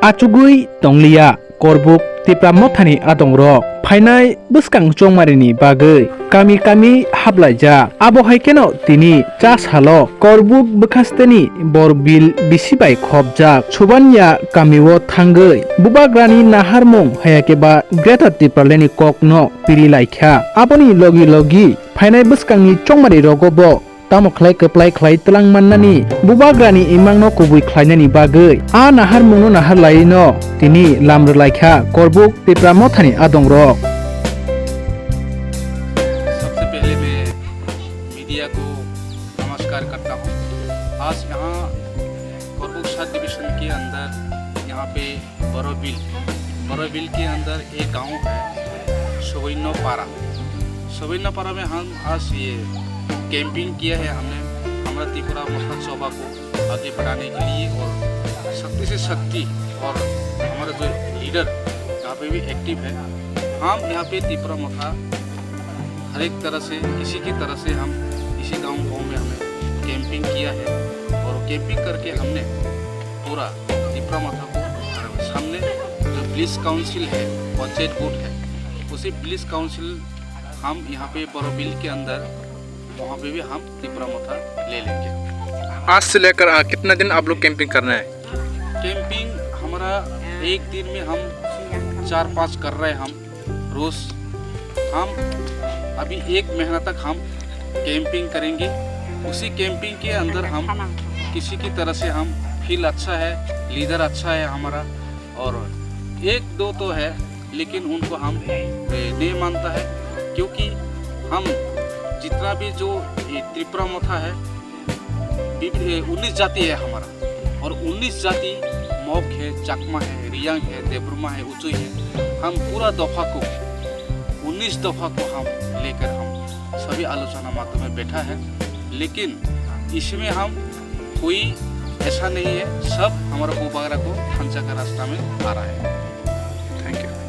Achugui tonglia korbuk tipra mothani adongrok phainai buskang chongmarini bagui kami hablaija abo haikeno tini cha salo korbuk bkhasteni borbil bisibai khobjak subanya kamiwo thangui bubagrani naharmung hayakeba greater tipraleni kokno piri laikha aboni logi phainai buskangni chongmari rogobo tamo khlai keplai khlai tlang mannani bubagrani imangno kubui khlainani bagui a nahar mungno nahar laino tini lamr laikha korbuk tipra mothani adongrok। सबसे पहले मैं media को नमस्कार करता हूँ। आज यहाँ कोरबुक sub division के अंदर यहाँ पे बरोबिल के अंदर एक गांव है सोविन्नपारा में हम आज ये कैंपिंग किया है। हमने हमारा त्रिपुरा महोत्सव को आगे बढ़ाने के लिए और शक्ति से शक्ति और हमारा जो लीडर यहाँ पे भी एक्टिव है। हम यहाँ पे त्रिपुरा मथा हर एक तरह से किसी की तरह से हम इसी गांव में हमने कैंपिंग किया है और कैंपिंग करके हमने पूरा त्रिपुरा मथा को सामने जो पुलिस काउंसिल है पंचायत बोर्ड है उसी पुलिस काउंसिल हम यहाँ पे बरोबिल के अंदर वहाँ पे भी हम त्रिपुरा मथा ले लेंगे। आज से लेकर कितना दिन आप लोग कैंपिंग करना है? कैंपिंग हमारा एक दिन में हम 4-5 कर रहे हैं। हम रोज हम अभी 1 महीना तक हम कैंपिंग करेंगे। उसी कैंपिंग के अंदर हम किसी की तरह से हम फील अच्छा है, लीडर अच्छा है हमारा और 1-2 तो है लेकिन उनको हम नहीं मानता है क्योंकि हम जितना भी जो त्रिपुरा मथा है 19 जाति है हमारा और 19 जाति मौक है, चकमा है, रियांग है, देवरुमा है, उचुई है। हम पूरा दफा को 19 दफा को हम लेकर हम सभी आलोचना मात्र में बैठा है लेकिन इसमें हम कोई ऐसा नहीं है, सब हमारा बुबागरा को खंचा का रास्ता में आ रहा है। Thank you.